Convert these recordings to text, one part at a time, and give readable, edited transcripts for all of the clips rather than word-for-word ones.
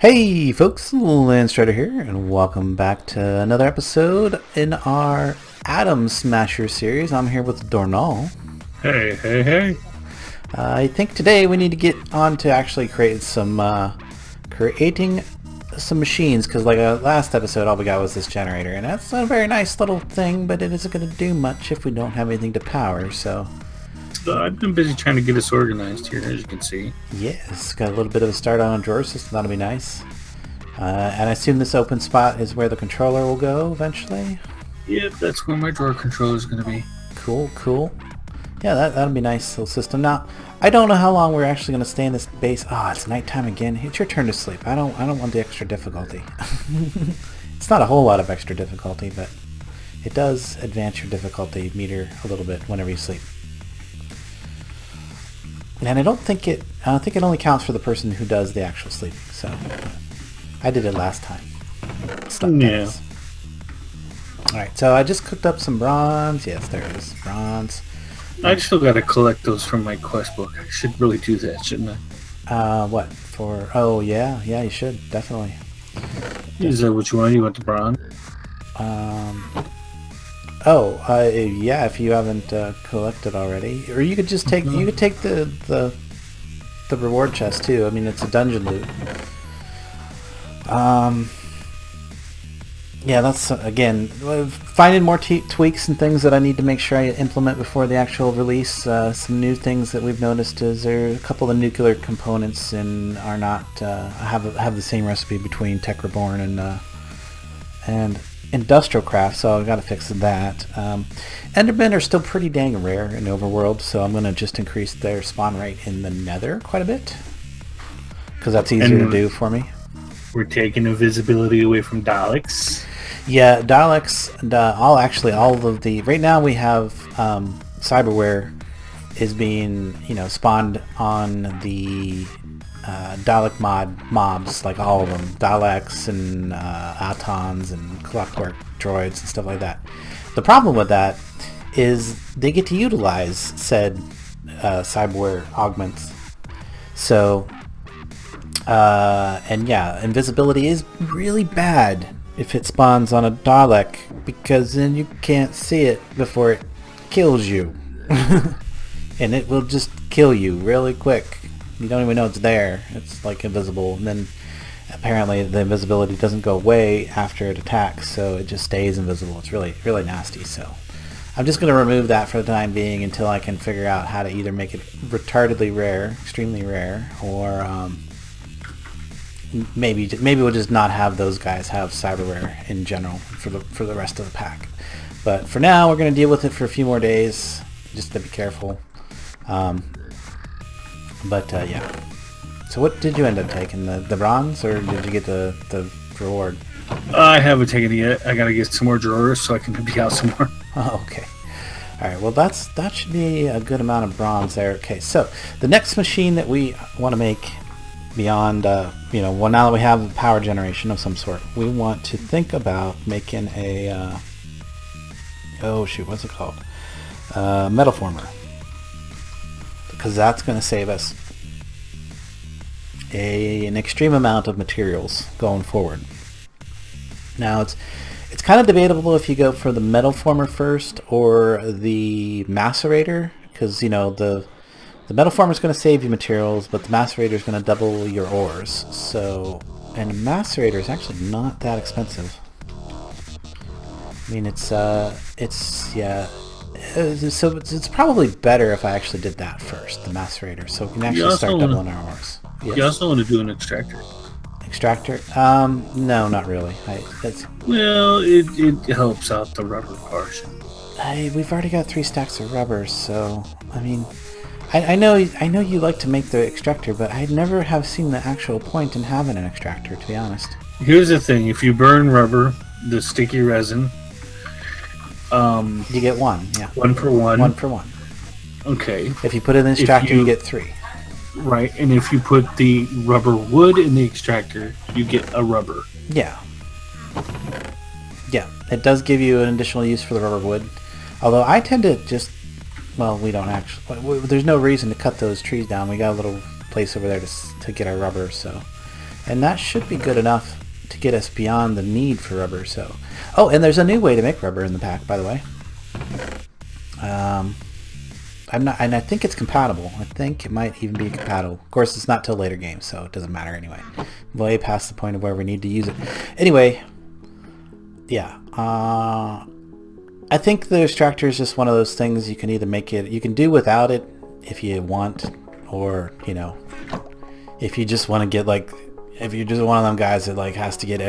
Hey folks, Landstryder here, and welcome back to another episode in our Atom Smasher series. I'm here with Dornall. Hey. I think today we need to get on to actually creating some machines, because last episode all we got was this generator, and that's a very nice little thing, but it isn't going to do much if we don't have anything to power, so... I've been busy trying to get us organized here, as you can see. Yes, got a little bit of a start on a drawer system. That'll be nice. And I assume this open spot is where the controller will go eventually? Yep, that's where my drawer controller is going to be. Cool. Yeah, that'll be a nice little system. Now, I don't know how long we're actually going to stay in this base. Oh, it's nighttime again. It's your turn to sleep. I don't want the extra difficulty. It's not a whole lot of extra difficulty, but it does advance your difficulty meter a little bit whenever you sleep. And I don't think it only counts for the person who does the actual sleeping. So I did it last time. Yeah. All right, so I just cooked up some bronze. Yes, there it is, bronze. I still got to collect those from my quest book. I should really do that, shouldn't I? What for? Oh yeah, you should definitely. Is that what you want? You want the bronze? Yeah. If you haven't collected already, or you could just take the reward chest too. I mean, it's a dungeon loot. Yeah, that's again finding more tweaks and things that I need to make sure I implement before the actual release. Some new things that we've noticed is there are a couple of nuclear components and are not have the same recipe between Tech Reborn and Industrial Craft, so I've got to fix that. Endermen are still pretty dang rare in Overworld, so I'm going to just increase their spawn rate in the Nether quite a bit, because that's easier to do for me. We're taking invisibility away from Daleks. Yeah, Daleks, right now we have cyberware is being spawned on the Dalek mobs, like all of them, Daleks and Autons and Clockwork droids and stuff like that. The problem with that is they get to utilize said cyberware augments. So, invisibility is really bad if it spawns on a Dalek, because then you can't see it before it kills you. And it will just kill you really quick. You don't even know it's there. It's like invisible, and then apparently the invisibility doesn't go away after it attacks, so it just stays invisible. It's really, really nasty. So I'm just going to remove that for the time being until I can figure out how to either make it retardedly rare, extremely rare, or maybe we'll just not have those guys have cyberware in general for the rest of the pack. But for now, we're going to deal with it for a few more days, just to be careful. Yeah. So what did you end up taking? The bronze, or did you get the reward? I haven't taken it yet. I gotta get some more drawers so I can be out some more. Oh, okay. All right. Well, that should be a good amount of bronze there. Okay. So the next machine that we want to make beyond, now that we have power generation of some sort, we want to think about making a, what's it called? Metal former. Because that's going to save us an extreme amount of materials going forward. Now, it's kind of debatable if you go for the metal former first or the macerator, because the metal former is going to save you materials, but the macerator is going to double your ores. So, and a macerator is actually not that expensive. I mean, so it's probably better if I actually did that first, the macerator, so we can actually start doubling our ores. Yes. You also want to do an extractor. Extractor? No, not really. It helps out the rubber portion. We've already got 3 stacks of rubber, so I mean, I know you like to make the extractor, but I never have seen the actual point in having an extractor, to be honest. Here's the thing: if you burn rubber, the sticky resin. You get 1, yeah. 1 for 1. 1 for 1. Okay. If you put it in the extractor, you get 3. Right, and if you put the rubber wood in the extractor, you get a rubber. Yeah. Yeah, it does give you an additional use for the rubber wood. Although I tend to just, we don't actually, there's no reason to cut those trees down. We got a little place over there to get our rubber, so And that should be good enough to get us beyond the need for rubber. So, oh, and there's a new way to make rubber in the pack, by the way. I'm not, and I think it's compatible. I think it might even be compatible. Of course, it's not till later games, so it doesn't matter anyway. Way past the point of where we need to use it. Anyway, yeah. I think the extractor is just one of those things you can either make it, you can do without it if you want, or, you know, if you just want to get like, if you're just one of them guys that like has to get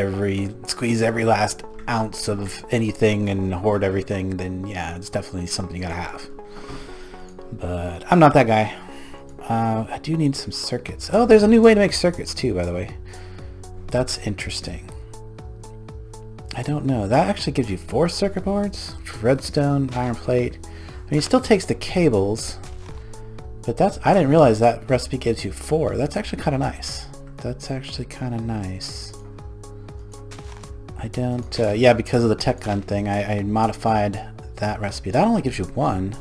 squeeze every last ounce of anything and hoard everything, then yeah, it's definitely something you gotta have. But I'm not that guy. I do need some circuits. Oh, there's a new way to make circuits too, by the way. That's interesting. I don't know. That actually gives you 4 circuit boards for redstone, iron plate. I mean, it still takes the cables, but I didn't realize that recipe gives you 4. That's actually kind of nice. That's actually kind of nice. I don't, yeah, because of the tech gun thing, I modified that recipe. That only gives you 1.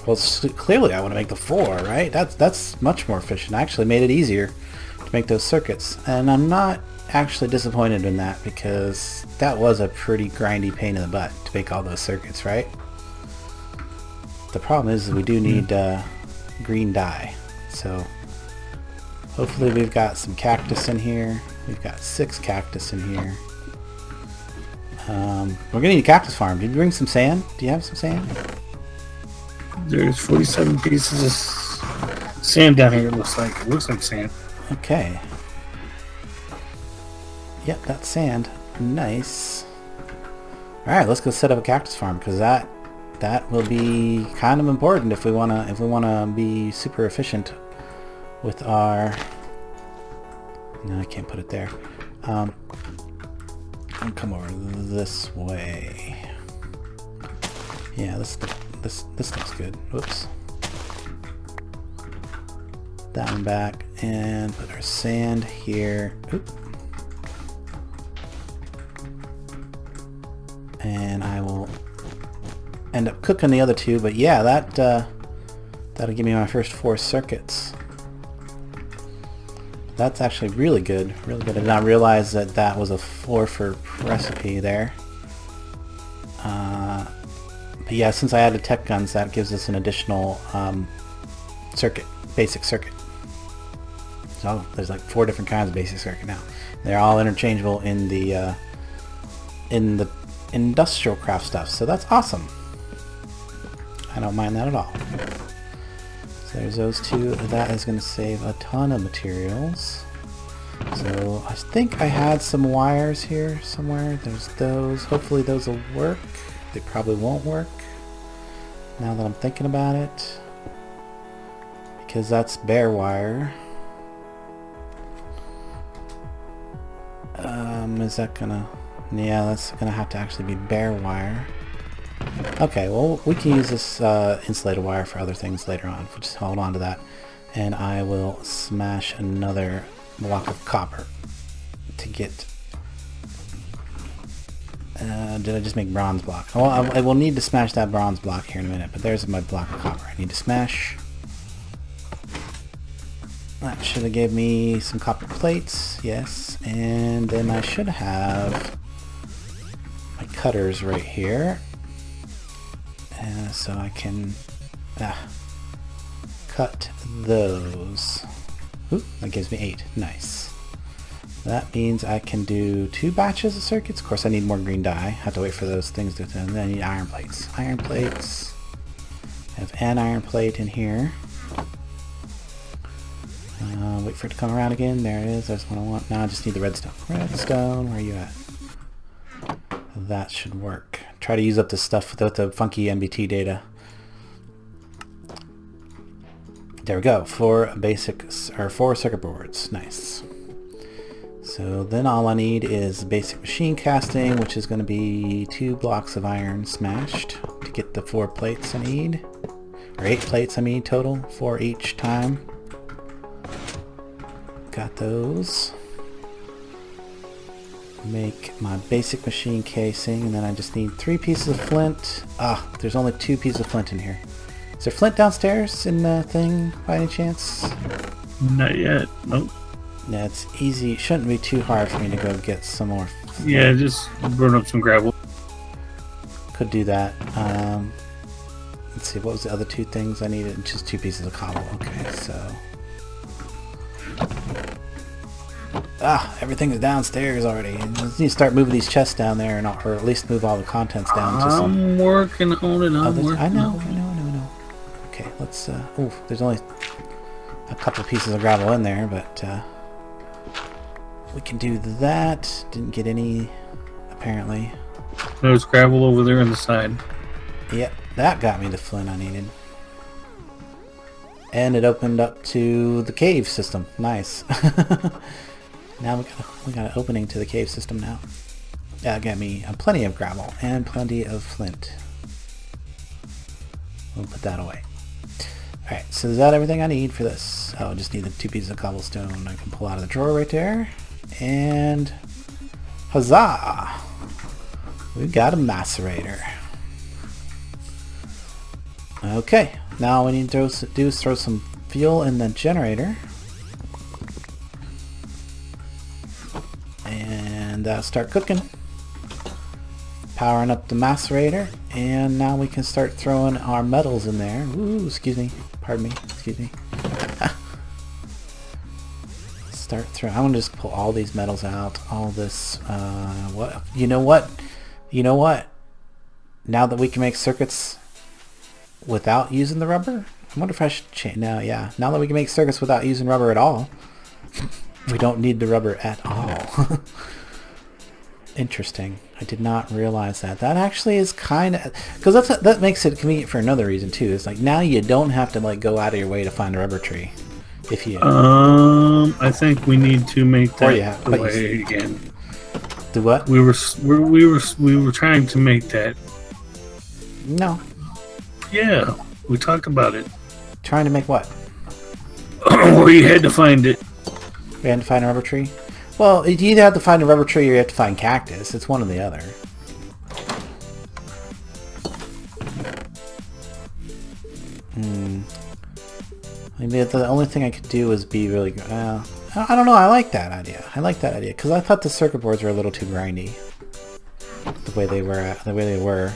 Well, clearly I want to make the 4, right? That's much more efficient. I actually made it easier to make those circuits, and I'm not actually disappointed in that, because that was a pretty grindy pain in the butt to make all those circuits, right? The problem is we do need green dye, so hopefully we've got some cactus in here. We've got 6 cactus in here. We're gonna need a cactus farm. Did you bring some sand? Do you have some sand? There's 47 pieces of sand down here. It looks like sand. Okay. Yep, that's sand. Nice. Alright, let's go set up a cactus farm, because that will be kind of important if we wanna be super efficient with our. No, I can't put it there. I'll come over this way. Yeah, this looks good. Whoops. That one back, and put our sand here. Oop. And I will end up cooking the other 2, but yeah, that'll give me my first 4 circuits. That's actually really good, really good. I did not realize that was a 4 for recipe there. But yeah, since I added tech guns, that gives us an additional circuit, basic circuit. So there's like 4 different kinds of basic circuit now. They're all interchangeable in the industrial craft stuff, so that's awesome. I don't mind that at all. So there's those 2. That is going to save a ton of materials. So I think I had some wires here somewhere. There's those. Hopefully those will work. They probably won't work now that I'm thinking about it, because that's bare wire. Is that gonna... Yeah, that's gonna have to actually be bare wire. Okay, well, we can use this insulated wire for other things later on. We'll just hold on to that, and I will smash another block of copper to get... did I just make bronze block? Well, I will need to smash that bronze block here in a minute, but there's my block of copper I need to smash. That should have gave me some copper plates, yes, and then I should have my cutters right here, so I can cut those. Ooh, that gives me 8. Nice. That means I can do 2 batches of circuits. Of course, I need more green dye. I have to wait for those things to turn. Then I need iron plates. Iron plates. I have an iron plate in here. Wait for it to come around again. There it is. That's what I want. Now I just need the redstone. Redstone, where are you at? That should work. Try to use up this stuff without the funky MBT data. There we go. 4 circuit boards. Nice. So then all I need is basic machine casting, which is going to be 2 blocks of iron smashed to get the 4 plates I need. Or 8 plates I mean total, 4 each time. Got those. Make my basic machine casing, and then I just need 3 pieces of flint. Ah, there's only 2 pieces of flint in here. Is there flint downstairs in the thing by any chance? Not yet. Nope. Yeah, it's easy. It shouldn't be too hard for me to go get some more. Yeah, just burn up some gravel. Could do that. Let's see, what was the other two things I needed? Just 2 pieces of cobble. Okay, so... everything is downstairs already. You need to start moving these chests down there, or at least move all the contents down to some... I'm working on it, I know. Okay, let's... there's only a couple pieces of gravel in there, but... we can do that. Didn't get any, apparently. There's gravel over there on the side. Yep, that got me the flint I needed. And it opened up to the cave system. Nice. Now we got an opening to the cave system now. That got me plenty of gravel and plenty of flint. We'll put that away. Alright, so is that everything I need for this? Oh, I just need the 2 pieces of cobblestone I can pull out of the drawer right there. And huzzah! We've got a macerator. Okay, now what we need to do is throw some fuel in the generator. And start cooking. Powering up the macerator. And now we can start throwing our metals in there. Ooh, excuse me. Pardon me. Excuse me. Start throwing. I'm going to just pull all these metals out. All this. What? You know what? You know what? Now that we can make circuits without using the rubber? I wonder if I should change. No, yeah. Now that we can make circuits without using rubber at all, we don't need the rubber at all. Interesting. I did not realize that. That actually is kind of... Because that makes it convenient for another reason, too. It's like, now you don't have to, like, go out of your way to find a rubber tree. If you... I think we need to make that way again. Do what? We were trying to make that. No. Yeah, we talked about it. Trying to make what? Where you had to find it. We had to find a rubber tree? Well, you either have to find a rubber tree or you have to find cactus. It's one or the other. Maybe the only thing I could do is be really good. I don't know. I like that idea. Because I thought the circuit boards were a little too grindy. The way they were.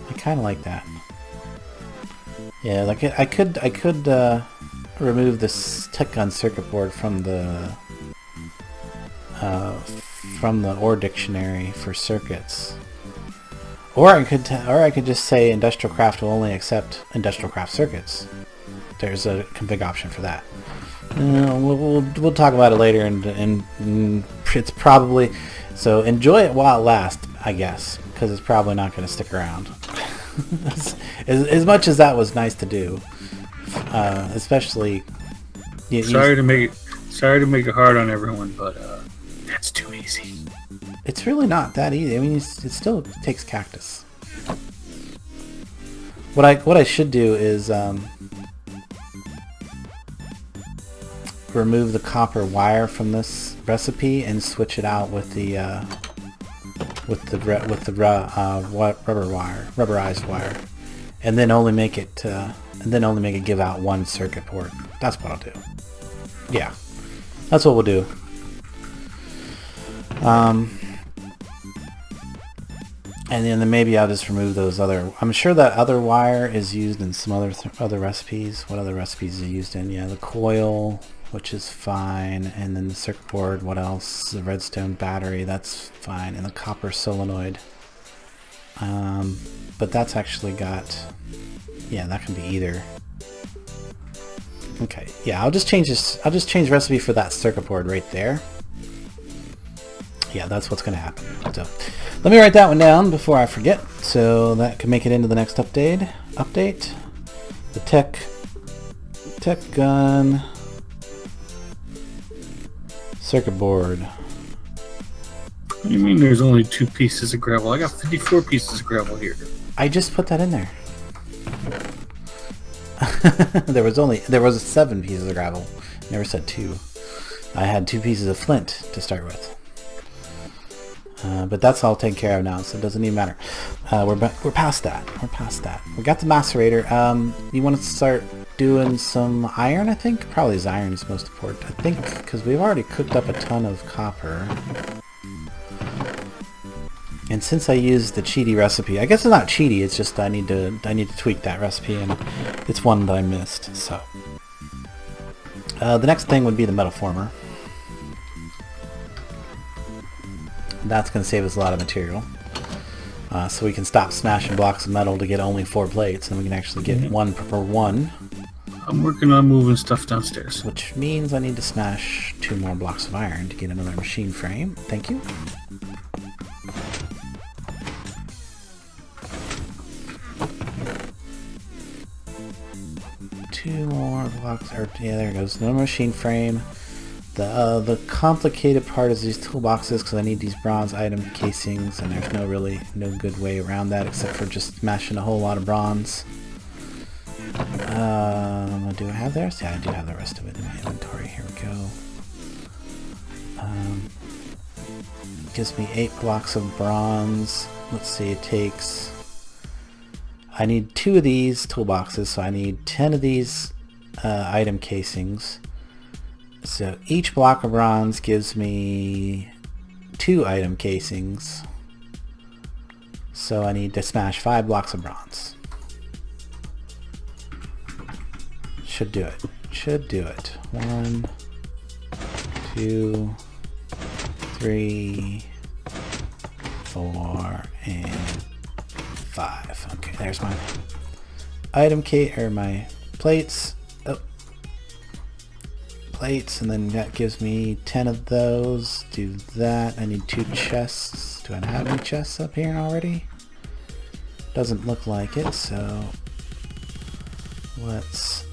I kind of like that. Yeah, like I could remove this tech gun circuit board from the ore dictionary for circuits, or I could just say industrial craft will only accept industrial craft circuits. There's a config option for that. We'll talk about it later, and it's probably so enjoy it while it lasts, I guess, because it's probably not going to stick around. as much as that was nice to do, especially. Sorry to make it hard on everyone, but that's too easy. It's really not that easy. I mean, it still takes cactus. What I should do is remove the copper wire from this recipe and switch it out with the rubberized wire, and then only make it give out one circuit port. That's what I'll do. Yeah, that's what we'll do. And then maybe I'll just remove those other... I'm sure that other wire is used in some other recipes. What other recipes are used in? Yeah, the coil, which is fine. And then the circuit board, what else? The redstone battery, that's fine. And the copper solenoid. But that's actually got... Yeah, that can be either. Okay, yeah, I'll just change this. I'll just change recipe for that circuit board right there. Yeah, that's what's going to happen. So, let me write that one down before I forget, so that can make it into the next update. The tech gun circuit board. What do you mean there's only 2 pieces of gravel? I got 54 pieces of gravel here. I just put that in there. there was 7 pieces of gravel. Never said 2. I had 2 pieces of flint to start with. But that's all taken care of now, so it doesn't even matter. We're past that. We got the macerator. You want to start doing some iron, I think. Probably is iron is most important. I think because we've already cooked up a ton of copper. And since I used the cheaty recipe, I guess it's not cheaty, it's just I need to tweak that recipe, and it's one that I missed. So the next thing would be the metal former. That's going to save us a lot of material. So we can stop smashing blocks of metal to get only 4 plates, and we can actually get 1 per 1. I'm working on moving stuff downstairs. Which means I need to smash 2 more blocks of iron to get another machine frame. Thank you. Two more blocks. Yeah, there it goes. No machine frame. The complicated part is these toolboxes, because I need these bronze item casings, and there's no good way around that except for just smashing a whole lot of bronze. Do I have theirs? Yeah, I do have the rest of it in my inventory. Here we go. Gives me 8 blocks of bronze. Let's see, it takes... I need 2 of these toolboxes, so I need 10 of these item casings. So each block of bronze gives me 2 item casings. So I need to smash 5 blocks of bronze. Should do it. Should do it. 1, 2, 3, 4, and 5. Okay, there's my item my plates. Oh. Plates, and then that gives me 10 of those. Do that. I need 2 chests. Do I have any chests up here already? Doesn't look like it, so let's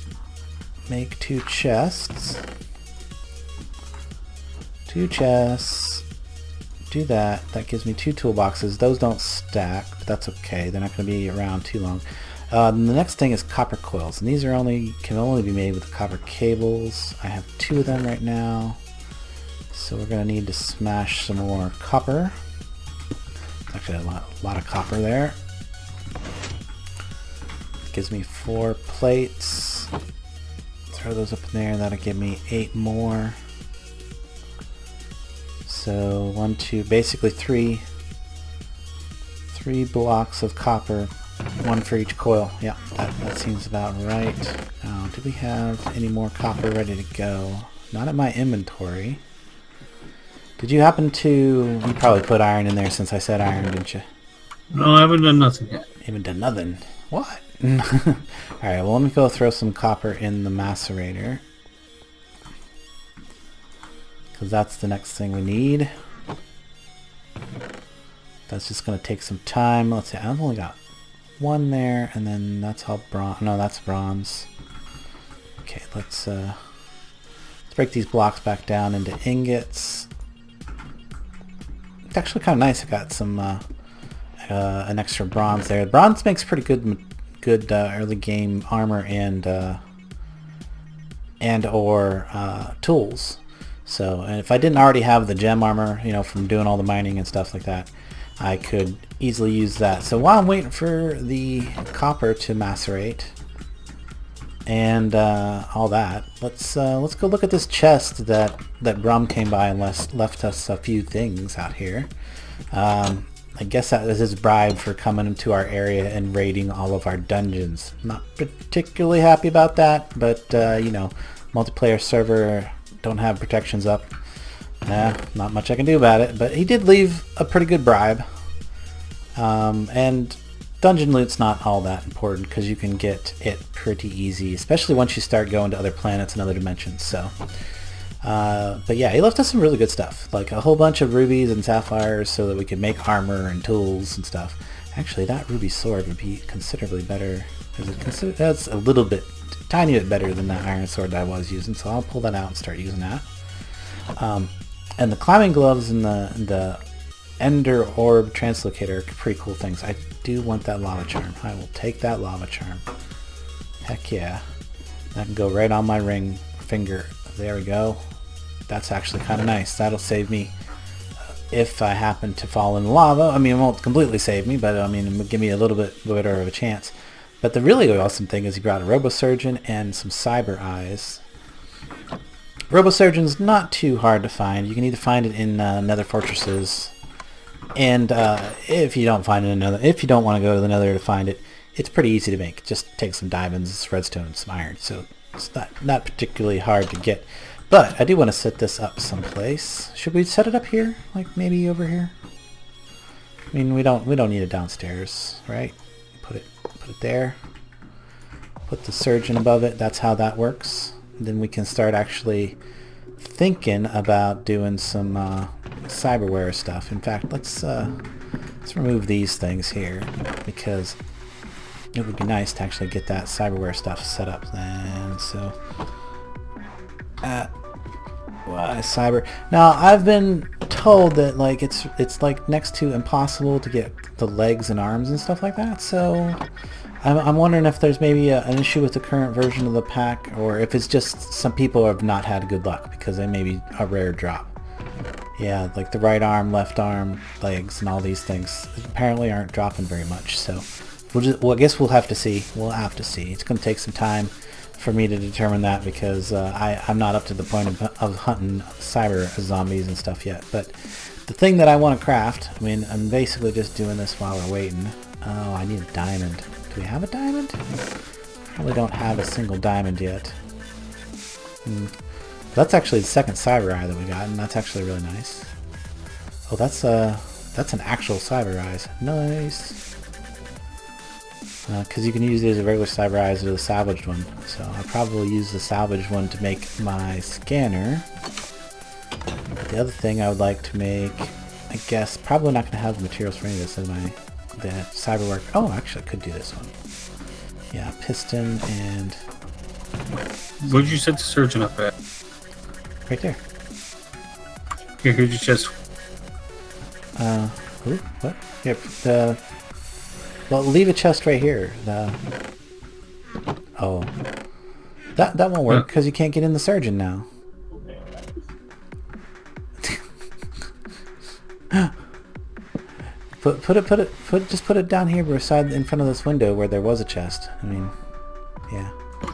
make 2 chests. 2 chests. Do that. That gives me 2 toolboxes. Those don't stack, but that's okay. They're not going to be around too long. The next thing is copper coils, and these are can only be made with copper cables. I have 2 of them right now, so we're going to need to smash some more copper. There's actually a lot of copper there. Gives me 4 plates. Throw those up in there. That'll give me 8 more. So 1, 2, basically 3 blocks of copper, 1 for each coil. Yeah, that seems about right. Now, do we have any more copper ready to go? Not in my inventory. Did you happen to... You probably put iron in there since I said iron, didn't you? No, I haven't done nothing yet. You haven't done nothing? What? Alright, well, let me go throw some copper in the macerator, because that's the next thing we need. That's just going to take some time. Let's see, I've only got 1 there, and then that's all bronze. No, that's bronze. Okay, let's break these blocks back down into ingots. It's actually kind of nice. I got some an extra bronze there. Bronze makes pretty good early game armor and or tools. So, and if I didn't already have the gem armor, you know, from doing all the mining and stuff like that, I could easily use that. So while I'm waiting for the copper to macerate and all that, let's go look at this chest that Brum came by and left us a few things out here. I guess that is his bribe for coming into our area and raiding all of our dungeons. Not particularly happy about that, but you know, multiplayer server, don't have protections up. Not much I can do about it, but he did leave a pretty good bribe. And dungeon loot's not all that important because you can get it pretty easy, especially once you start going to other planets and other dimensions. So, but yeah, he left us some really good stuff, like a whole bunch of rubies and sapphires so that we could make armor and tools and stuff. Actually, that ruby sword would be considerably better. That's a little bit, tiny bit better than that iron sword that I was using, so I'll pull that out and start using that. And the climbing gloves and the ender orb translocator are pretty cool things. I do want that lava charm. I will take that lava charm. Heck yeah. That can go right on my ring finger. There we go. That's actually kind of nice. That'll save me if I happen to fall in lava. I mean, it won't completely save me, but I mean, it will give me a little bit better of a chance. But the really awesome thing is he brought a Robosurgeon and some Cyber Eyes. Robosurgeon's not too hard to find. You can either find it in Nether Fortresses, and if you don't find it in Nether, if you don't want to go to the Nether to find it, it's pretty easy to make. Just take some diamonds, redstone, some iron. So it's not particularly hard to get. But I do want to set this up someplace. Should we set it up here? Like maybe over here? I mean, we don't need it downstairs, right? Put it there. Put the surgeon above it. That's how that works. And then we can start actually thinking about doing some cyberware stuff. In fact, let's remove these things here because it would be nice to actually get that cyberware stuff set up. And so, why cyber? Now I've been told that like it's like next to impossible to get the legs and arms and stuff like that. So I'm wondering if there's maybe an issue with the current version of the pack, or if it's just some people have not had good luck because they may be a rare drop. Yeah, like the right arm, left arm, legs, and all these things apparently aren't dropping very much. So I guess we'll have to see. We'll have to see. It's going to take some time for me to determine that because I'm not up to the point of hunting cyber zombies and stuff yet. But the thing that I want to craft, I mean, I'm basically just doing this while we're waiting. Oh, I need a diamond. Do we have a diamond? Probably don't have a single diamond yet. That's actually the second cyber eye that we got, and that's actually really nice. Oh, that's an actual cyber eyes. Nice. Because you can use these as regular cyber eyes or the salvaged one. So I'll probably use the salvaged one to make my scanner. The other thing I would like to make, I guess, probably not going to have the materials for any of this in my the cyber work. Oh, actually, I could do this one. Yeah, piston and. Where'd you set the surgeon up at? Right there. Here's your chest. Ooh, what? Here, well, leave a chest right here. Oh. That won't work because you can't get in the surgeon now. Just put it down here beside in front of this window where there was a chest. I mean, yeah.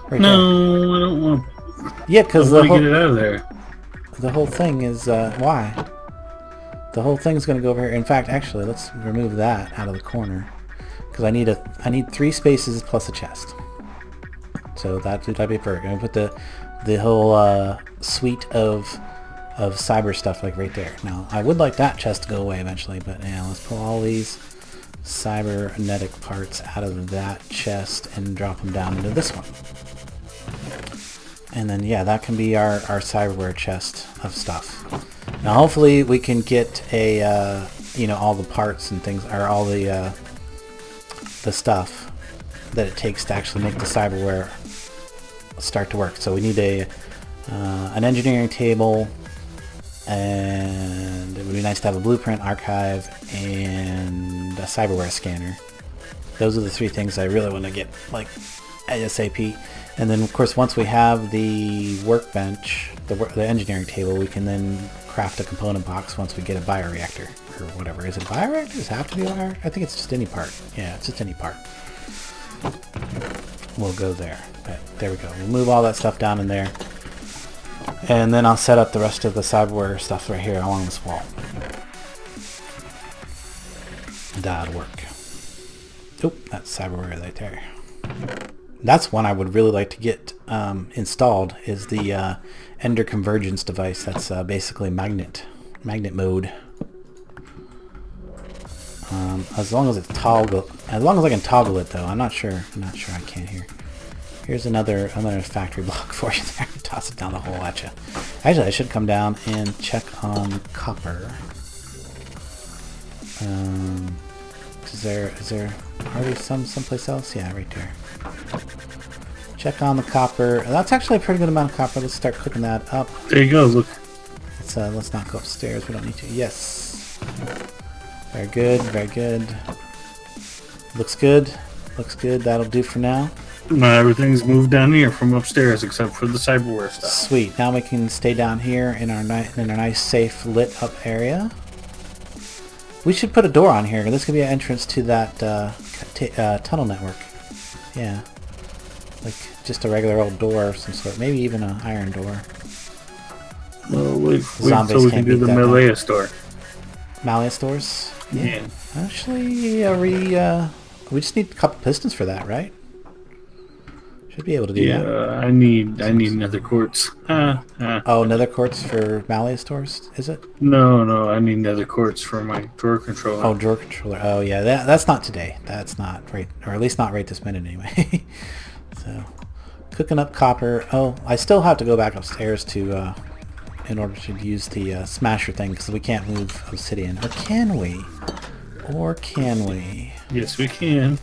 Right No, there. I don't want to. Yeah, because get it out of there. The whole thing is why? The whole thing's going to go over here. In fact, actually, let's remove that out of the corner because I need 3 spaces plus a chest. So that'd be perfect. I'm gonna put the whole suite of cyber stuff like right there. Now I would like that chest to go away eventually, but yeah, let's pull all these cybernetic parts out of that chest and drop them down into this one. And then yeah, that can be our cyberware chest of stuff. Now hopefully we can get a all the parts and things, or all the stuff that it takes to actually make the cyberware start to work. So we need an engineering table, and it would be nice to have a blueprint archive and a cyberware scanner. Those are the 3 things I really want to get like ASAP. And then of course once we have the workbench, the engineering table, we can then craft a component box once we get a bioreactor or whatever. Is it a bioreactor? Does it have to be a bioreactor? I think it's just any part. Yeah, it's just any part. We'll go there. But there we go. We'll move all that stuff down in there. And then I'll set up the rest of the cyberware stuff right here along this wall. That'll work. Oop, that's cyberware right there. That's one I would really like to get installed, is the Ender Convergence device. That's basically magnet mode. As long as it's as long as I can toggle it, though. I'm not sure I can here. Here's another factory block for you there. Toss it down the hole at you. Actually, I should come down and check on copper. Is there already someplace else? Yeah, right there. Check on the copper. That's actually a pretty good amount of copper. Let's start cooking that up. There you go. Look. Let's not go upstairs. We don't need to. Yes. Very good. Very good. Looks good. Looks good. That'll do for now. Everything's moved down here from upstairs except for the cyberware stuff. Sweet. Now we can stay down here in our nice, safe, lit up area. We should put a door on here. This could be an entrance to that tunnel network. Yeah. Like just a regular old door of some sort. Maybe even an iron door. Well, wait Zombies till we can can't do beat the that Malaya store. Malleus stores? Yeah. Actually, we just need a couple pistons for that, right? Should be able to do that. Yeah, I need nether quartz. Oh, nether quartz for Malleus stores, is it? No, I need nether quartz for my drawer controller. Oh, drawer controller. Oh, yeah, that's not today. That's not right, or at least not right this minute anyway. So, cooking up copper. Oh, I still have to go back upstairs to, in order to use the smasher thing, because we can't move obsidian. Or can we? Or can we? Yes, we can.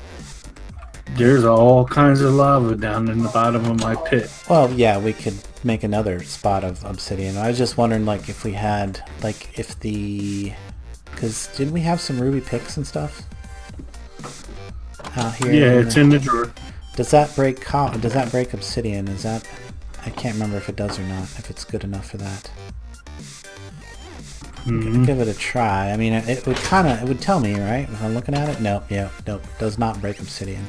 There's all kinds of lava down in the bottom of my pit. Well, yeah, we could make another spot of obsidian. I was just wondering, like, if we had, like, if the... Because didn't we have some ruby picks and stuff out here? Yeah, it's in the drawer. Does that break? Does that break obsidian? Is that? I can't remember if it does or not. If it's good enough for that. Give it a try. I mean, it would it would tell me, right? If I'm looking at it. Nope. Yeah. Nope. Does not break obsidian.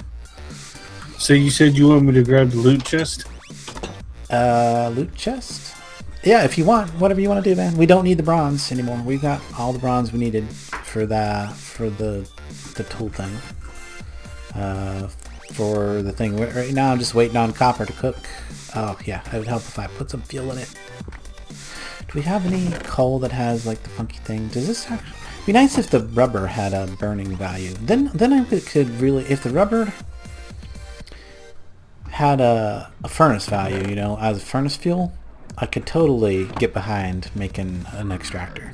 So you said you want me to grab the loot chest? Loot chest? Yeah, if you want, whatever you want to do, man. We don't need the bronze anymore. We got all the bronze we needed for the tool thing. For the thing right now, I'm just waiting on copper to cook. Oh yeah, it would help if I put some fuel in it. Do we have any coal that has like the funky thing? Does this actually be nice if the rubber had a burning value? Then I could really, if the rubber had a furnace value, you know, as furnace fuel, I could totally get behind making an extractor.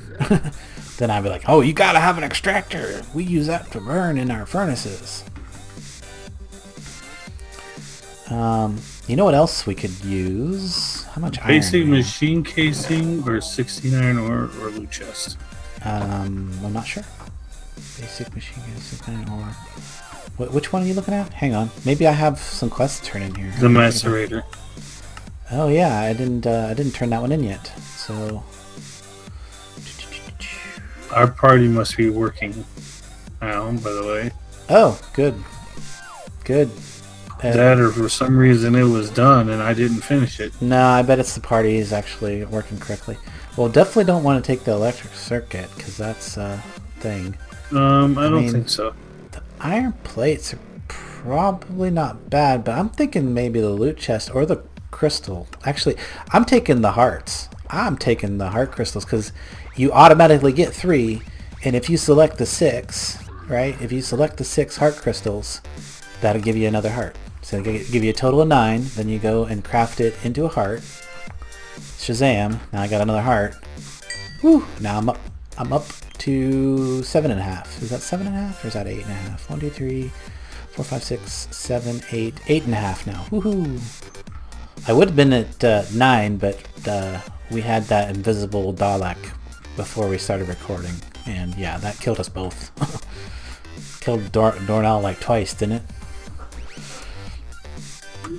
Then I'd be like, oh, you gotta have an extractor. We use that to burn in our furnaces. You know what else we could use? How much iron? Basic machine casing or 69 ore or loot chest? I'm not sure. Basic machine casing or... Which one are you looking at? Hang on. Maybe I have some quests to turn in here. The macerator. Oh yeah, I didn't turn that one in yet. So our party must be working now, by the way. Oh, good. Good. That or for some reason it was done and I didn't finish it. No, I bet it's the party is actually working correctly. Well, definitely don't want to take the electric circuit because that's a thing. I don't think so. The iron plates are probably not bad, but I'm thinking maybe the loot chest or the crystal. Actually, I'm taking the hearts. I'm taking the heart crystals because you automatically get 3, and if you select the 6, right? If you select the 6 heart crystals, that'll give you another heart. So it'll give you a total of 9. Then you go and craft it into a heart. Shazam! Now I got another heart. Woo! Now I'm up to 7.5. Is that 7.5 or is that 8.5? 1, 2, 3, 4, 5, 6, 7, 8. 8.5 now. Woohoo! I would have been at 9, but we had that invisible Dalek before we started recording, and yeah, that killed us both. Killed Dornell like twice, didn't it?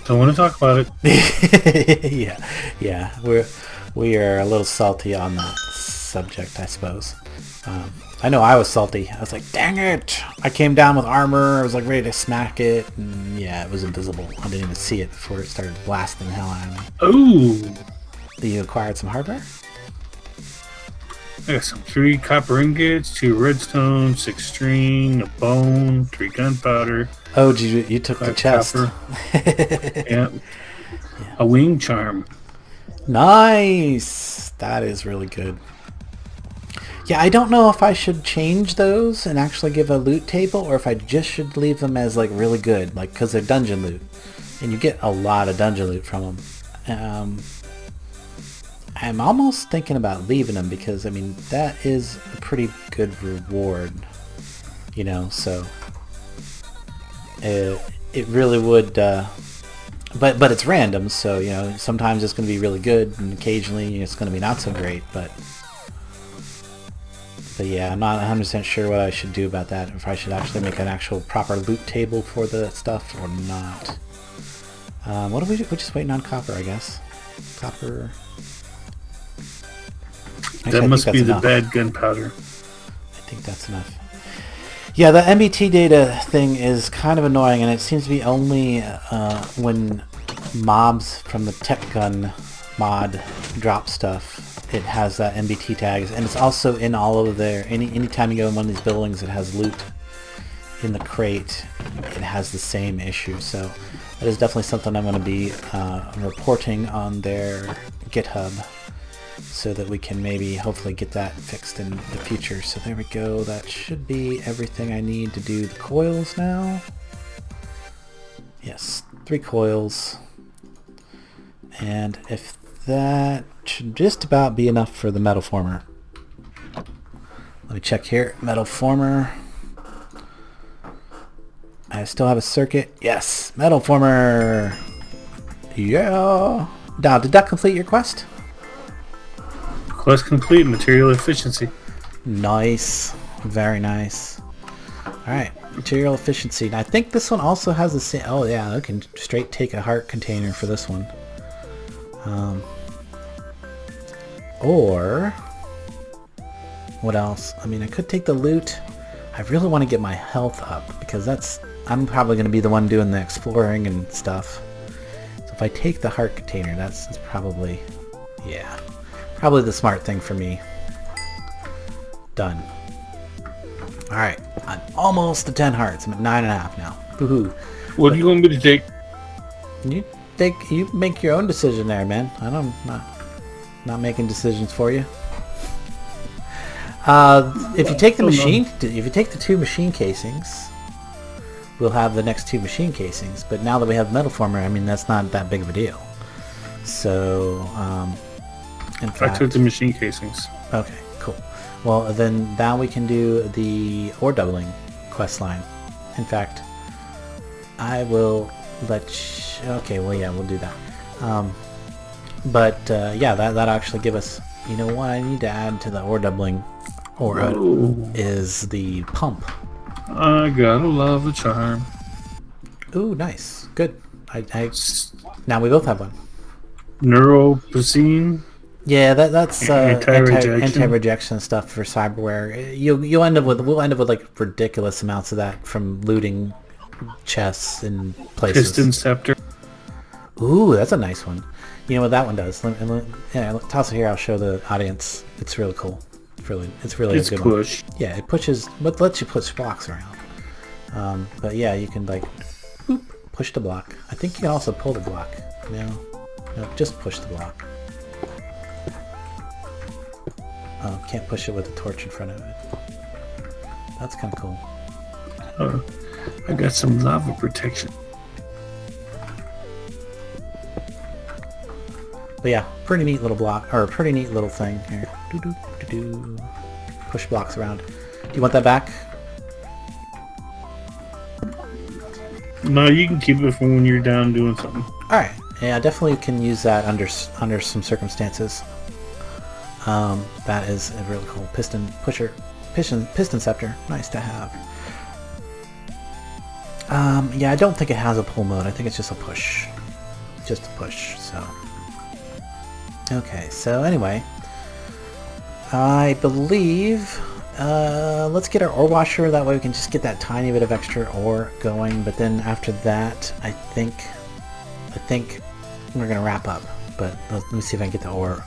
Don't want to talk about it. yeah, we are a little salty on that subject, I suppose. I know I was salty. I was like, dang it! I came down with armor. I was like ready to smack it, and yeah, it was invisible. I didn't even see it before it started blasting the hell out of me. Ooh! You acquired some hardware? I got some 3 copper ingots, 2 redstone, 6 string, a bone, 3 gunpowder. Oh, you took the chest. Yeah. A wing charm. Nice! That is really good. Yeah, I don't know if I should change those and actually give a loot table, or if I just should leave them as like really good, like because they're dungeon loot, and you get a lot of dungeon loot from them. I'm almost thinking about leaving them because I mean that is a pretty good reward, you know. So it really would, but it's random. So you know sometimes it's going to be really good, and occasionally it's going to be not so great. But yeah, I'm not 100% sure what I should do about that. If I should actually make an actual proper loot table for the stuff or not. What do we do? We're just waiting on copper, I guess. Copper. Actually, that must be the enough. bad gunpowder. I think that's enough. Yeah, the MBT data thing is kind of annoying, and it seems to be only when mobs from the Tech Gun mod drop stuff. It has that MBT tags, and it's also in all of their. Anytime you go in one of these buildings that has loot in the crate, it has the same issue. So that is definitely something I'm going to be reporting on their GitHub, so that we can maybe hopefully get that fixed in the future. So there we go. That should be everything I need to do the coils now. Yes, 3 coils. And if that should just about be enough for the metal former. Let me check here. Metal former. I still have a circuit. Yes, metal former. Yeah. Now, did that complete your quest? Quest complete. Material efficiency. Nice. Very nice. Alright, material efficiency. And I think this one also has the same... Oh yeah, I can straight take a heart container for this one. Or... what else? I mean, I could take the loot. I really want to get my health up, because that's... I'm probably going to be the one doing the exploring and stuff. So if I take the heart container, that's probably... yeah. Probably the smart thing for me. Done. Alright, I'm almost to 10 hearts. I'm at 9.5 now. Woohoo. What do you want me to take? You make your own decision there, man. Not making decisions for you. If you take the machine, if you take the 2 machine casings, we'll have the next 2 machine casings. But now that we have metal former, I mean, that's not that big of a deal. So, in fact, I took the machine casings. Okay, cool. Well, then now we can do the ore doubling quest line. In fact, I will let you... okay, well, yeah, we'll do that. Yeah, that'll actually give us... you know what I need to add to the ore doubling is the pump. I got a lava charm. Ooh, nice. Good. Now we both have one. Neuropacine. Yeah, that's anti-rejection. anti-rejection stuff for cyberware. We'll end up with like ridiculous amounts of that from looting chests in places. Piston scepter. Ooh, that's a nice one. You know what that one does? Toss it here. I'll show the audience. It's really cool. It's really a good push. one. Yeah, it pushes. What lets you push blocks around. But yeah, you can like boop, push the block. I think you can also pull the block. No, just push the block. Oh, can't push it with a torch in front of it. That's kind of cool. I got some lava protection. But yeah, pretty neat little block, or pretty neat little thing here. Push blocks around. Do you want that back? No, you can keep it for when you're down doing something. Alright, yeah, definitely can use that under some circumstances. That is a really cool piston scepter. Nice to have. Yeah, I don't think it has a pull mode. I think it's just a push. Just a push, so. Okay, so anyway. I believe... let's get our ore washer. That way we can just get that tiny bit of extra ore going. But then after that, I think we're gonna wrap up. But let me see if I can get the ore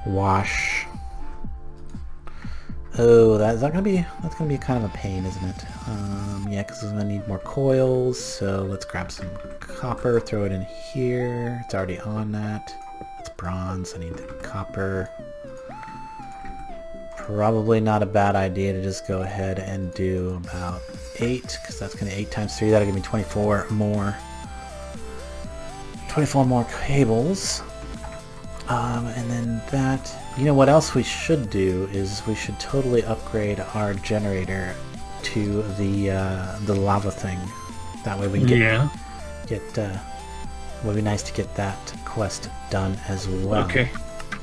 wash. Oh, that's gonna be kind of a pain, isn't it? Yeah, because I'm gonna need more coils. So let's grab some copper, throw it in here. It's already on that. It's bronze. I need the copper. Probably not a bad idea to just go ahead and do about 8, because that's gonna 8 times 3. That'll give me 24 more. 24 more cables. And then that, you know what else we should do is we should totally upgrade our generator to the lava thing. That way we can would be nice to get that quest done as well. Okay.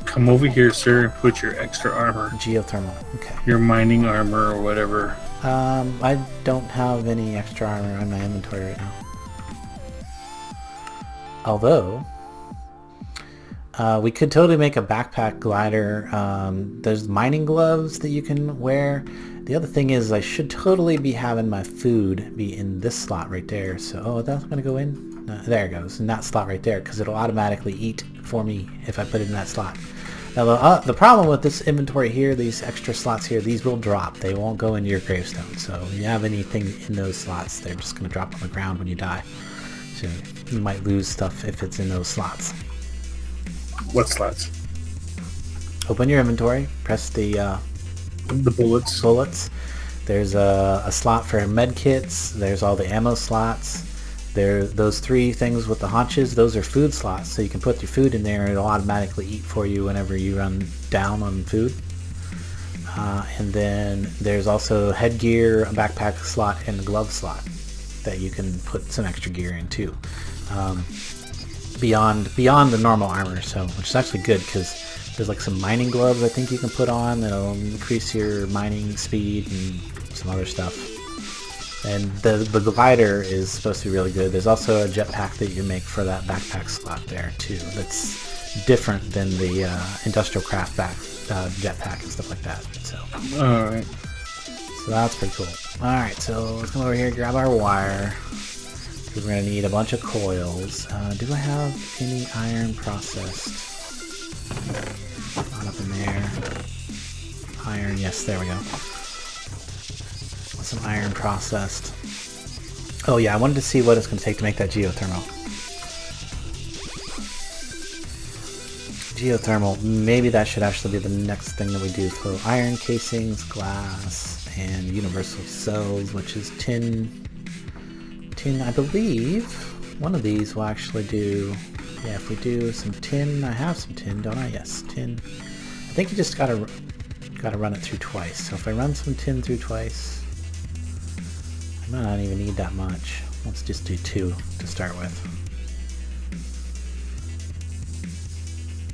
Come over here, sir, and put your extra armor. Geothermal, okay. Your mining armor or whatever. I don't have any extra armor on my inventory right now. Although, we could totally make a backpack glider. There's mining gloves that you can wear, The other thing is I should totally be having my food be in this slot right there. So, oh, that's going to go in? No, there it goes. In that slot right there, because it'll automatically eat for me if I put it in that slot. Now, the problem with this inventory here, these extra slots here, these will drop. They won't go into your gravestone. So if you have anything in those slots, they're just going to drop on the ground when you die. So you might lose stuff if it's in those slots. What slots? Open your inventory, press the bullets. There's a slot for med kits. There's all the ammo slots. Those 3 things with the haunches, those are food slots, so you can put your food in there and it'll automatically eat for you whenever you run down on food. And then there's also headgear, a backpack slot, and a glove slot that you can put some extra gear in too. Beyond the normal armor, so which is actually good because there's like some mining gloves I think you can put on that'll increase your mining speed and some other stuff. And the glider is supposed to be really good. There's also a jetpack that you can make for that backpack slot there too. That's different than the industrial craft jetpack and stuff like that. So. All right. So that's pretty cool. All right, so let's come over here and grab our wire. We're gonna need a bunch of coils. Do I have any iron processed? Not up in there. Iron, yes, there we go. Some iron processed. Oh yeah, I wanted to see what it's going to take to make that geothermal. Geothermal, maybe that should actually be the next thing that we do. So iron casings, glass, and universal cells, which is tin. Tin, I believe one of these will actually do. Yeah, if we do some tin, I have some tin, don't I? Yes, tin. I think you just gotta run it through twice. So if I run some tin through twice, I might not even need that much. Let's just do 2 to start with.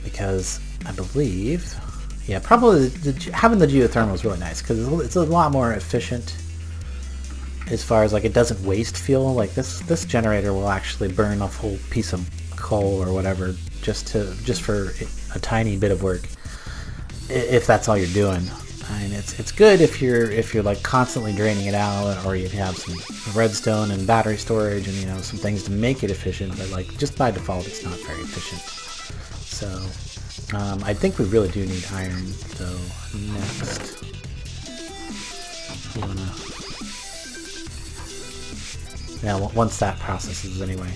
Because I believe, yeah, probably having the geothermal is really nice because it's a lot more efficient as far as like it doesn't waste fuel. Like this generator will actually burn a whole piece of coal or whatever just for a tiny bit of work, if that's all you're doing. I mean, it's good if you're like constantly draining it out, or you have some redstone and battery storage and some things to make it efficient. But like just by default, it's not very efficient. So I think we really do need iron though. Next, once that processes anyway.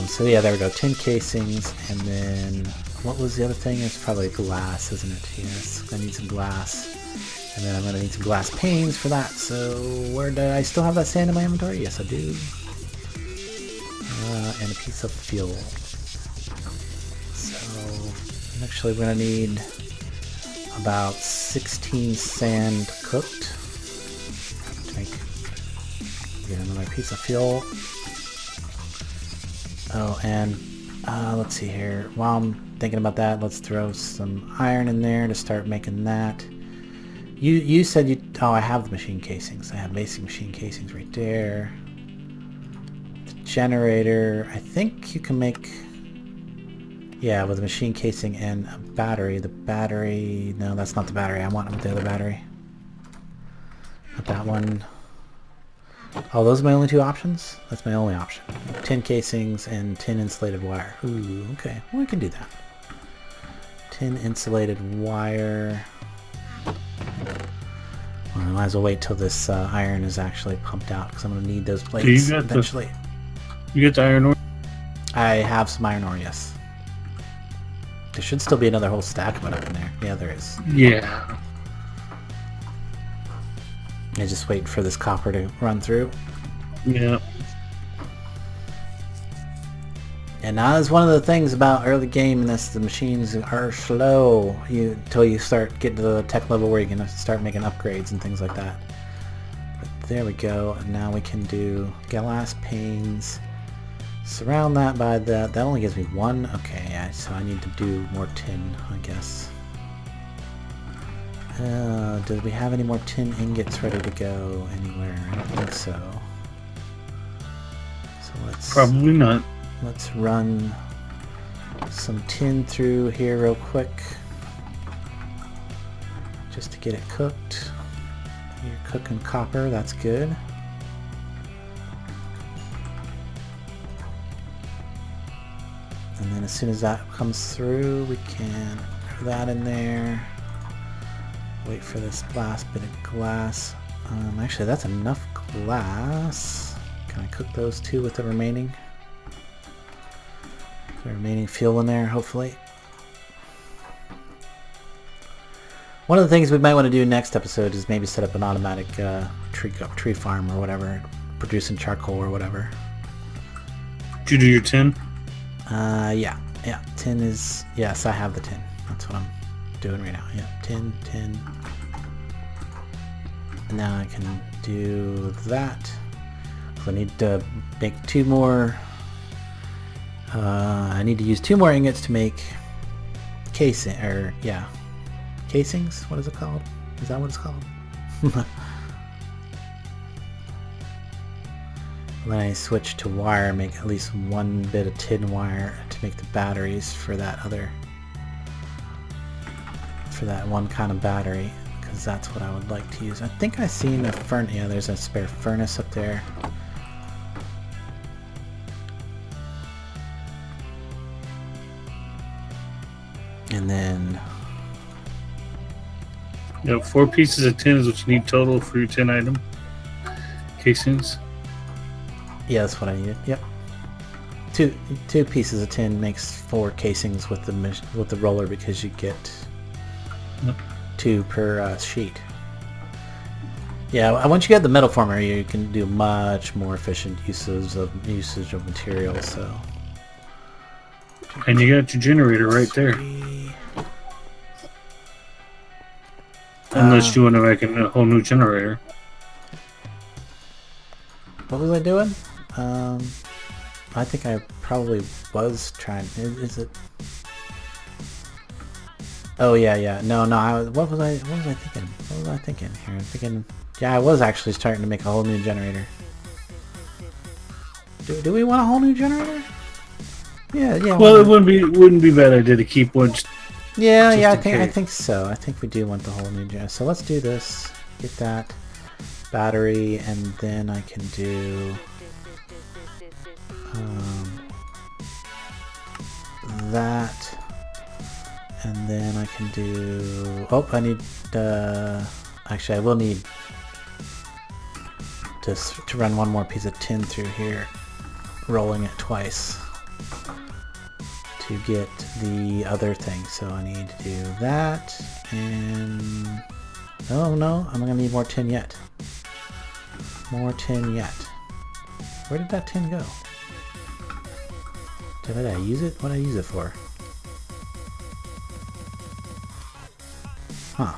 So yeah, there we go. Tin casings, and then what was the other thing? It's probably glass, isn't it? Yes, I need some glass. And then I'm going to need some glass panes for that. So where did I still have that sand in my inventory? Yes, I do. And a piece of fuel. So actually we're going to need about 16 sand cooked to get another piece of fuel. Oh, and let's see here. While I'm thinking about that, let's throw some iron in there to start making that. You said oh, I have the machine casings. I have basic machine casings right there. The generator, I think you can make, yeah, with a machine casing and a battery. The battery, no, that's not the battery. I want the other battery. Not that one. Oh, those are my only 2 options? That's my only option. Tin casings and tin insulated wire. Ooh, okay. Well, we can do that. Tin insulated wire. Well, I might as well wait till this iron is actually pumped out because I'm going to need those plates eventually. You get the iron ore? I have some iron ore, yes. There should still be another whole stack of it up in there. Yeah, there is. Yeah. I just wait for this copper to run through. Yeah. And that is one of the things about early game in this. The machines are slow until you start getting to the tech level where you can start making upgrades and things like that. But there we go. And now we can do glass panes. Surround that by that. That only gives me 1. Okay, so I need to do more tin, I guess. Do we have any more tin ingots ready to go anywhere? I don't think so. So let's... Probably not. Let's run some tin through here real quick. Just to get it cooked. You're cooking copper, that's good. And then as soon as that comes through, we can put that in there. Wait for this last bit of glass. Actually, that's enough glass. Can I cook those two with the remaining? The remaining fuel in there, hopefully. One of the things we might want to do next episode is maybe set up an automatic tree farm or whatever, producing charcoal or whatever. Did you do your tin? Yeah. Tin is, yes, I have the tin. That's what I'm doing right now. Yeah, tin. And now I can do that. So I need to make 2 more. I need to use 2 more ingots to make casing, casings. What is it called? Is that what it's called? Then I switch to wire, make at least 1 bit of tin wire to make the batteries for that one kind of battery, because that's what I would like to use. I think I seen a furnace. Yeah, there's a spare furnace up there. And then 4 pieces of tin is what you need total for your 10 item casings. yeah, that's what I needed. Yep. Two pieces of tin makes 4 casings with the roller, because you get 2 per sheet. Yeah, once you get the metal former, you can do much more efficient usage of materials. So. And you got your generator right there. Unless you want to make a whole new generator. What was I doing? I think I probably was trying. Is it? Oh yeah. No. What was I thinking? What was I thinking here? I'm thinking. Yeah, I was actually starting to make a whole new generator. Do we want a whole new generator? Yeah. Well, it wouldn't be a bad idea to keep one. I think so. I think we do want the whole new generator. So let's do this. Get that battery, and then I can do that, and then I can do. Oh, I need. Actually, I will need to run 1 more piece of tin through here, rolling it twice to get the other thing. So I need to do that, and no, I'm gonna need more tin yet. More tin yet. Where did that tin go? Did I use it? What did I use it for? Huh.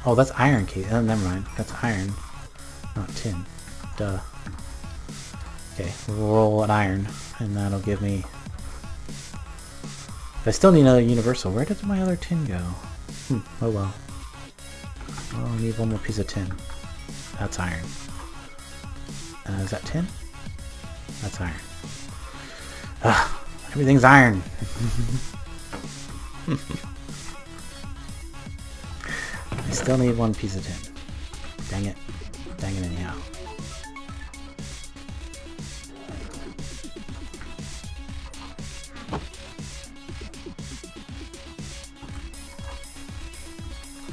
Oh, that's iron case. Oh, never mind. That's iron, not tin. Duh. Okay, we'll roll an iron, and that'll give me. I still need another universal. Where did my other tin go? Oh well. Oh, I need 1 more piece of tin. That's iron. Is that tin? That's iron. Everything's iron. I still need 1 piece of tin. Dang it. Dang it anyhow.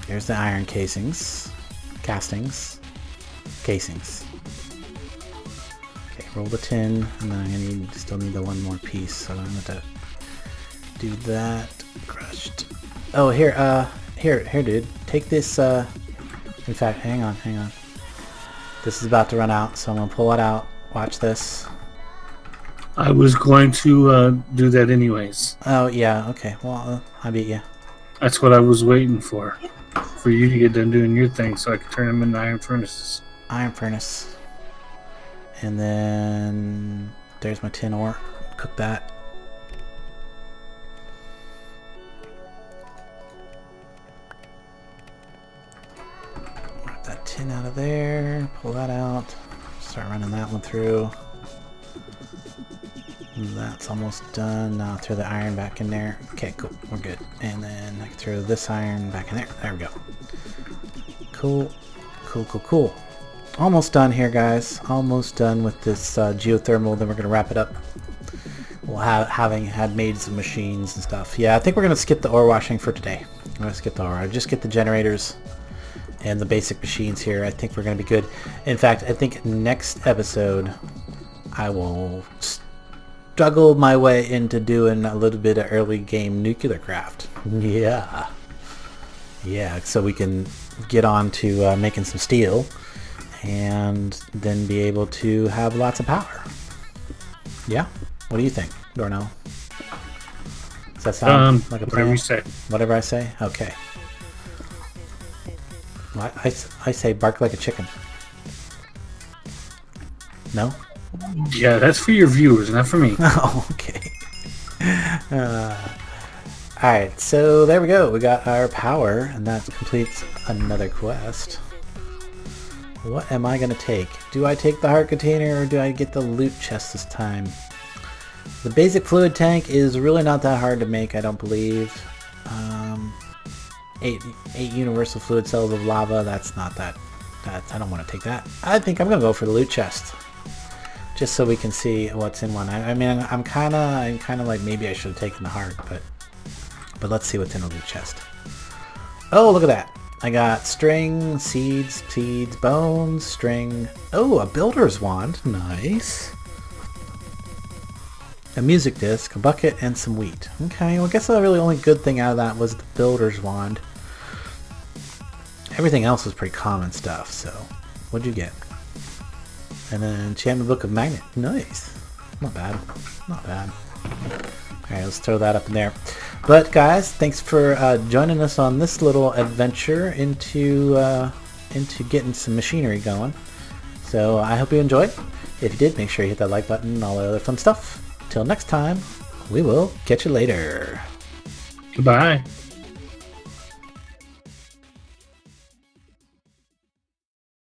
Here's the iron casings. Casings. Okay, roll the tin, and then I still need the 1 more piece, so I'm gonna do that. Crushed. Oh, here, dude. Take this, in fact, hang on. This is about to run out, so I'm gonna pull it out. Watch this. I was going to do that anyways. Oh, yeah, okay. Well, I beat you. That's what I was waiting for you to get done doing your thing so I could turn them into iron furnaces. Iron furnace. And then there's my tin ore. Cook that. Get that tin out of there. Pull that out. Start running that one through. That's almost done. Now throw the iron back in there. Okay, cool. We're good. And then I can throw this iron back in there. There we go. Cool. Cool. Almost done here, guys. Almost done with this geothermal. Then we're going to wrap it up. We'll having had made some machines and stuff. Yeah, I think we're going to skip the ore washing for today. I'm going to skip the ore. I'll just get the generators and the basic machines here. I think we're going to be good. In fact, I think next episode I will struggle my way into doing a little bit of early game nuclear craft. Yeah, so we can get on to making some steel and then be able to have lots of power. Yeah? What do you think, Dornell? Does that sound like a plan? Whatever you say. Whatever I say? Okay. Well, I say bark like a chicken. No? Yeah, that's for your viewers, not for me. Oh, okay. Alright, so there we go. We got our power, and that completes another quest. What am I going to take? Do I take the heart container, or do I get the loot chest this time? The basic fluid tank is really not that hard to make, I don't believe. 8 universal fluid cells of lava, that's not that... I don't want to take that. I think I'm going to go for the loot chest. Just so we can see what's in one. I mean, I'm kind of like maybe I should have taken the heart, but let's see what's in the loot chest. Oh, look at that! I got string, seeds, bones, string. Oh, a builder's wand, nice. A music disc, a bucket, and some wheat. Okay, well, I guess the really only good thing out of that was the builder's wand. Everything else was pretty common stuff. So, what'd you get? And an enchantment book of magnet. Nice. Not bad. Alright, let's throw that up in there. But guys, thanks for joining us on this little adventure into getting some machinery going. So I hope you enjoyed. If you did, make sure you hit that like button and all the other fun stuff. Till next time, we will catch you later. Goodbye.